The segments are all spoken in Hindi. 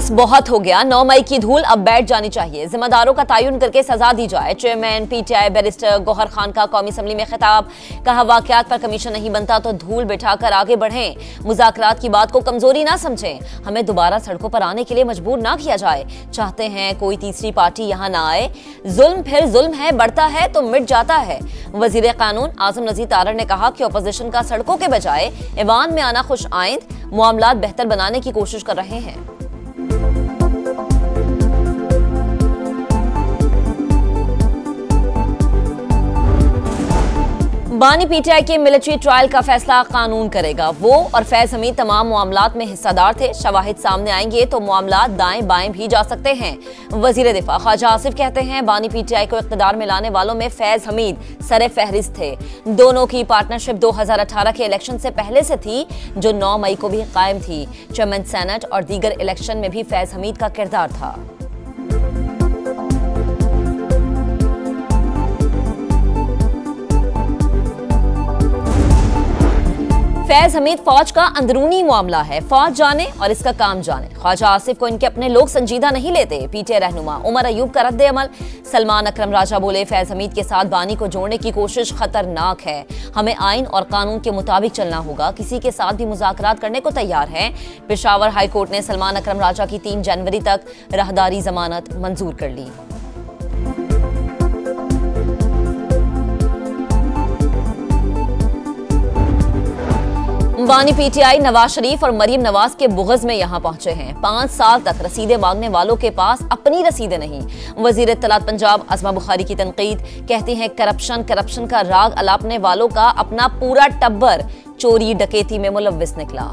बस बहुत हो गया, 9 मई की धूल अब बैठ जानी चाहिए। जिम्मेदारों का तयन करके सजा दी जाए। चेयरमैन पीटीआई बैरिस्टर गौहर खान का कौमी असम्बली में खिताब। कहा, वाकयात पर कमीशन नहीं बनता तो धूल बिठाकर आगे बढ़ें। मुज़ाकरात की बात को कमजोरी ना समझें। हमें दोबारा सड़कों पर आने के लिए मजबूर ना किया जाए। चाहते हैं कोई तीसरी पार्टी यहाँ ना आए। जुल्म फिर जुल्म है, बढ़ता है तो मिट जाता है। वजीर कानून आजम नजीर तारड़ ने कहा कि अपोजिशन का सड़कों के बजाय ऐवान में आना खुश आइंद, मामलात बेहतर बनाने की कोशिश कर रहे हैं। बानी पीटीआई के मिलिट्री ट्रायल का फैसला कानून करेगा। वो और फैज हमीद तमाम मामलात में हिस्सेदार थे। शवाहिद सामने आएंगे तो मामलात दाएं बाएं भी जा सकते हैं। वजीर दिफा ख्वाजा आसिफ कहते हैं, बानी पीटीआई को इख्तिदार में लाने वालों में फैज हमीद सरे फहरिस्त थे। दोनों की पार्टनरशिप 2018 के इलेक्शन से पहले से थी, जो 9 मई को भी कायम थी। चेयरमैन सेनेट और दीगर इलेक्शन में भी फैज हमीद का किरदार था। फैज हमीद फौज का अंदरूनी मामला है, फौज जाने और इसका काम जाने। ख्वाजा आसिफ को इनके अपने लोग संजीदा नहीं लेते। पीटीआई रहनुमा उमर अयूब का रद्द अमल। सलमान अकरम राजा बोले, फैज हमीद के साथ बानी को जोड़ने की कोशिश खतरनाक है। हमें आइन और कानून के मुताबिक चलना होगा। किसी के साथ भी मुज़ाकरात करने को तैयार हैं। पेशावर हाई कोर्ट ने सलमान अकरम राजा की 3 जनवरी तक राहदारी जमानत मंजूर कर ली। बानी पीटीआई नवाज शरीफ और मरीम नवाज के बुग़्ज़ में यहां पहुंचे हैं। 5 साल तक रसीदें मांगने वालों के पास अपनी रसीदें नहीं। वज़ीर इत्तलात पंजाब अज़मा बुखारी की तनकीद, कहती हैं करप्शन का राग अलापने वालों का अपना पूरा टब्बर चोरी डकैती में मुलव्विस निकला।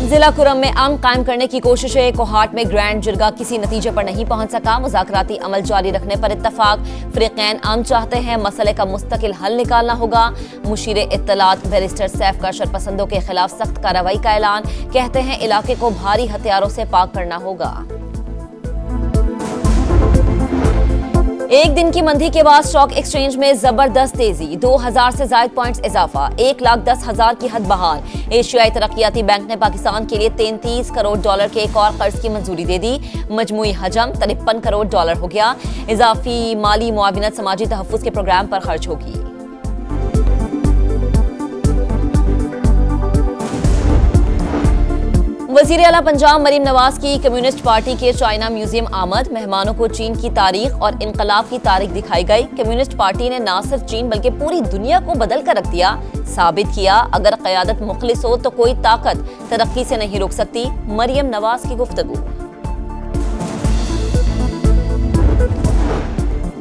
जिला कुरम में अमन कायम करने की कोशिशें। कोहाट में ग्रैंड जिरगा किसी नतीजे पर नहीं पहुंच सका। मुज़ाकराती अमल जारी रखने पर इत्तफाक। फ़रीक़ैन अमन चाहते हैं, मसले का मुस्तकिल हल निकालना होगा। मुशीर इत्तलात बैरिस्टर सैफ का शरपसंदों के खिलाफ सख्त कार्रवाई का ऐलान। कहते हैं इलाके को भारी हथियारों से पाक करना होगा। एक दिन की मंदी के बाद स्टॉक एक्सचेंज में जबरदस्त तेजी। 2000 से ज्यादा पॉइंट्स इजाफा। 1,10,000 की हद बहाल। एशियाई तरक्याती बैंक ने पाकिस्तान के लिए $33 करोड़ के एक और कर्ज की मंजूरी दे दी। मजमूई हजम $53 करोड़ हो गया। इजाफी माली मुआविनत समाजी तहफ़्फ़ुज़ के प्रोग्राम पर खर्च होगी। वज़ीर आला पंजाब मरीम नवाज की कम्युनिस्ट पार्टी के चाइना म्यूजियम आमद। मेहमानों को चीन की तारीख और इनकलाब की तारीख दिखाई गई। कम्युनिस्ट पार्टी ने न सिर्फ चीन बल्कि पूरी दुनिया को बदल कर रख दिया। साबित किया, अगर क़यादत मुखलिस हो तो कोई ताकत तरक्की से नहीं रोक सकती। मरीम नवाज की गुफ्तगू।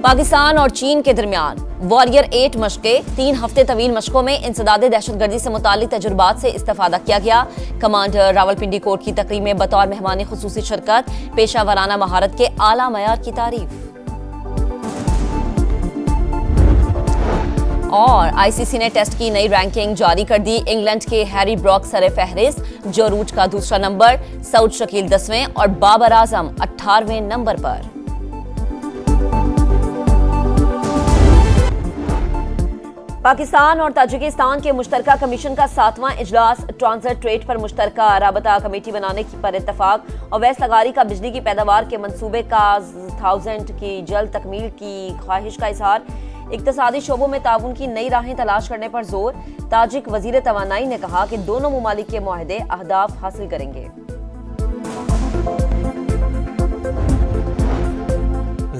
पाकिस्तान और चीन के दरमियान वॉरियर 8 मशक़ें। 3 हफ्ते तवील मशकों में इंसदादे दहशतगर्दी से मुतालिक तजुर्बात से इस्तेफादा किया गया। कमांडर रावलपिंडी कोर्ट की तकरीब में बतौर मेहमानी खुसूसी शिरकत। पेशा वराना महारत के आला मयार की तारीफ। और आईसीसी ने टेस्ट की नई रैंकिंग जारी कर दी। इंग्लैंड के हैरी ब्रॉक सरे फहरिस्त, जो रूट का दूसरा नंबर, सऊद शकील 10वें और बाबर आजम 18वें नंबर पर। पाकिस्तान और ताजिकिस्तान के मुश्तरका कमीशन का 7वां इजलास ट्रांजिट ट्रेड पर मुश्तरका राबता कमेटी बनाने पर इत्तफाक। अवैस लगारी का बिजली की पैदावार के मंसूबे का 1000 की जल्द तकमील की ख्वाहिश का इजहार। इक्तिसादी शोबों में ताउन की नई राहें तलाश करने पर जोर। ताजिक वजीर तवानाई ने कहा कि दोनों मुमालिक के मुआहदे अहदाफ हासिल करेंगे।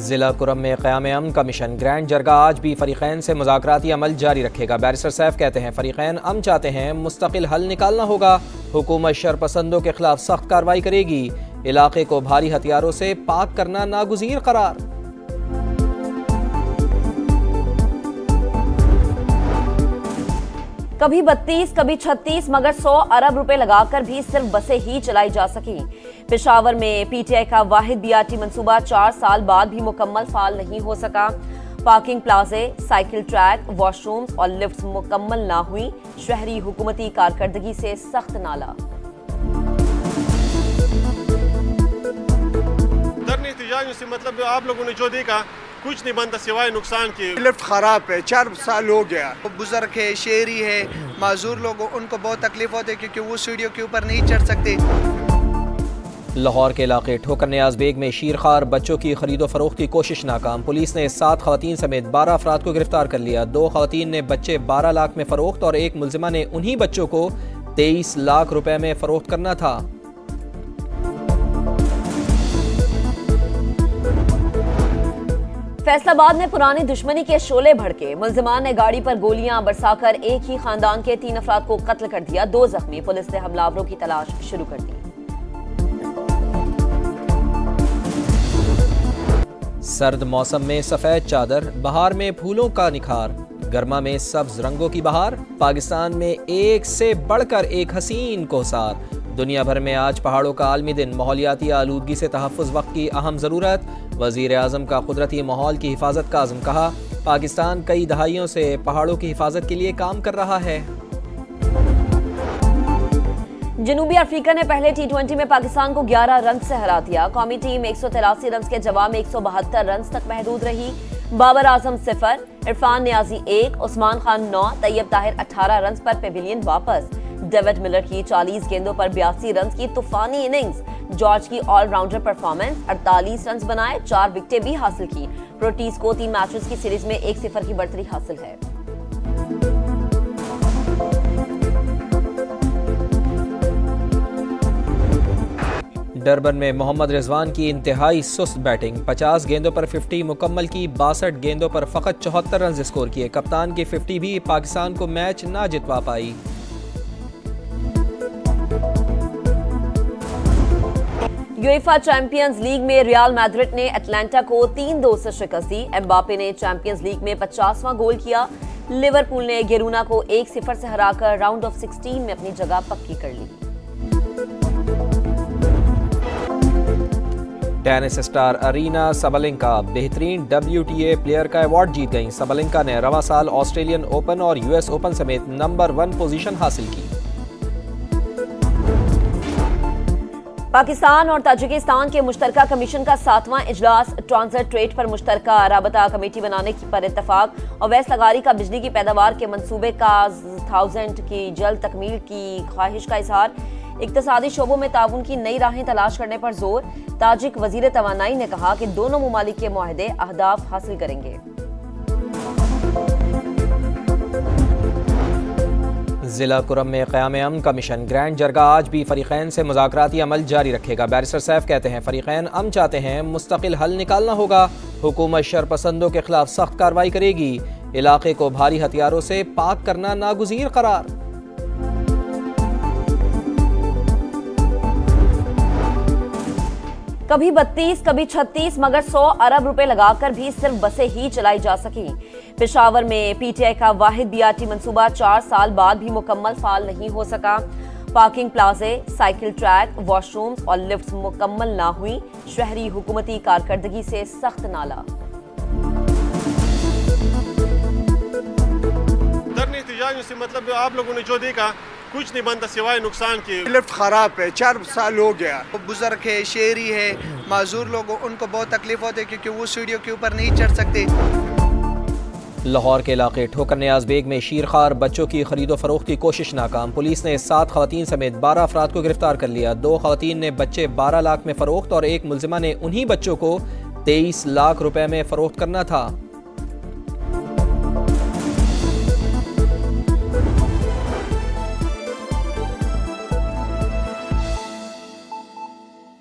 जिला कुरम में क़याम अमन का मिशन ग्रैंड जरगा आज भी फ़रीक़ैन से मुज़ाकराती अमल जारी रखेगा। बैरिस्टर सैफ कहते हैं, फ़रीक़ैन अमन चाहते हैं, मुस्तकिल हल निकालना होगा। हुकूमत शरपसंदों के खिलाफ सख्त कार्रवाई करेगी। इलाके को भारी हथियारों से पाक करना नागुज़ीर करार। कभी 32 कभी 36 मगर 100 अरब रुपए लगाकर भी सिर्फ बसें ही चलाई जा सकी। पेशावर में पीटीआई का वाहिद बीआरटी मंसूबा 4 साल बाद भी मुकम्मल फाल नहीं हो सका। पार्किंग प्लाजे, साइकिल ट्रैक, वॉशरूम्स और लिफ्ट्स मुकम्मल ना हुई। शहरी हुकूमती कारकर्दगी से सख्त नाला। धरने एहतजाज से मतलब आप लोगों ने जो देखा कुछ नहीं बनता सिवाय नुकसान की। लिफ्ट खराब है, 4 साल हो गया। बुजुर्ग है, शहरी है, माजूर लोग, उनको बहुत तकलीफ होती है क्योंकि वो सीढ़ियों के ऊपर नहीं चढ़ सकते। लाहौर के इलाके ठोकर नियाज बेग में शीरखार बच्चों की खरीदो फरोख्त की कोशिश नाकाम। पुलिस ने 7 खवातीन समेत 12 अफराद को गिरफ्तार कर लिया। 2 खवातीन ने बच्चे 12 लाख में फरोख्त और एक मुलजिमा ने उन्हीं बच्चों को 23 लाख रुपए में फरोख्त करना था। फैसलाबाद में पुरानी दुश्मनी के शोले भड़के। मुलजिमान ने गाड़ी पर गोलियां बरसाकर एक ही खानदान के 3 अफराद को कत्ल कर दिया। 2 जख्मी। पुलिस ने हमलावरों की तलाश शुरू कर दी। सर्द मौसम में सफेद चादर, बहार में फूलों का निखार, गर्मा में सब्ज रंगों की बहार। पाकिस्तान में एक से बढ़कर एक हसीन कोसार। दुनिया भर में आज पहाड़ों का आलमी दिन। माहौलियाती आलूदगी से तहफ़्फ़ुज़ वक्त की अहम ज़रूरत। वज़ीर आज़म का कुदरती माहौल की हिफाजत का आज़म। कहा, पाकिस्तान कई दहाइयों से पहाड़ों की हिफाजत के लिए काम कर रहा है। जनूबी अफ्रीका ने पहले T20 में पाकिस्तान को 11 रन से हरा दिया। कौमी टीम 183 रन के जवाब में 172 रन तक महदूद रही। बाबर आजम 0, इरफान नियाजी 1, उस्मान खान 9, तैयब ताहिर 18 रन पर पेविलियन वापस। डेविड मिलर की 40 गेंदों पर 82 रन की तूफानी इनिंग्स। जॉर्ज की ऑलराउंडर परफॉर्मेंस। 48 रन बनाए, 4 विकेटें भी हासिल की। प्रोटीज को 3 मैचेस की सीरीज में 1-0 की बढ़तरी हासिल है। डरबन में मोहम्मद रिजवान की इंतहाई सुस्त बैटिंग। 50 गेंदों पर 50 मुकम्मल की। 62 गेंदों पर फकत 74 रन स्कोर किए। कप्तान की 50 भी पाकिस्तान को मैच ना जितवा पाई। यूएफा चैंपियंस लीग में रियल मैड्रिड ने अटलांटा को 3-2 से शिकस्त दी। एम्बापे ने चैंपियंस लीग में 50वां गोल किया। लिवरपूल ने गेरूना को 1-0 से हराकर राउंड ऑफ 16 में अपनी जगह पक्की कर ली। टेनिस स्टार अरीना सबलेंका बेहतरीन WTA प्लेयर का अवार्ड जीत गईं। सबलेंका ने रवां साल ऑस्ट्रेलियन ओपन और US ओपन समेत नंबर 1 पोजीशन हासिल की। पाकिस्तान और ताजिकिस्तान के मुश्तरका कमीशन का 7वां इजलास ट्रांजिट ट्रेड पर मुश्तरका राबता कमेटी बनाने पर इत्तफाक। अवैस लगारी का बिजली की पैदावार के मंसूबे का 1000 की जल्द तकमील की ख्वाहिश का इजहार। इक्तिसादी शोबों में ताउन की नई राहें तलाश करने पर जोर। ताजिक वजीर तवानाई ने कहा कि दोनों मुमालिक के मुआहदे अहदाफ हासिल करेंगे। जिला कुरम में क़याम-ए-अमन का मिशन ग्रैंड जरगा आज भी फरीक़ैन से मुज़ाकराती अमल जारी रखेगा। बैरिस्टर सैफ कहते हैं, फरीक़ैन अमन चाहते हैं, मुस्तकिल हल निकालना होगा। हुकूमत शरपसंदों के खिलाफ सख्त कार्रवाई करेगी। इलाके को भारी हथियारों से पाक करना नागुज़ीर करार। कभी 32, कभी 36, मगर 100 अरब रुपए लगाकर भी सिर्फ बसें ही चलाई जा सकी। पेशावर में PTI का वाहिद BRT मंसूबा 4 साल बाद भी मुकम्मल फाल नहीं हो सका। पार्किंग प्लाजे, साइकिल ट्रैक, वॉशरूम्स और लिफ्ट्स मुकम्मल ना हुई। शहरी हुकूमती कारकर्दगी से सख्त नाला। से मतलब आप लोगों ने जो देखा कुछ नहीं बनता सिवाय नुकसान के। लिफ्ट खराब है, 4 साल हो गया। बुजुर्ग है, शहरी है, माजूर लोग, उनको बहुत तकलीफ होती है क्योंकि वो सीढ़ियों के ऊपर नहीं चढ़ सकते। लाहौर के इलाके ठोकर नियाज बेग में शीरखार बच्चों की खरीदो फरोख्त की कोशिश नाकाम। पुलिस ने 7 खवातीन समेत 12 अफराद को गिरफ्तार कर लिया। 2 खवातीन ने बच्चे 12 लाख में फरोख्त और एक मुलजिमा ने उन्हीं बच्चों को 23 लाख रुपए में फरोख्त करना था।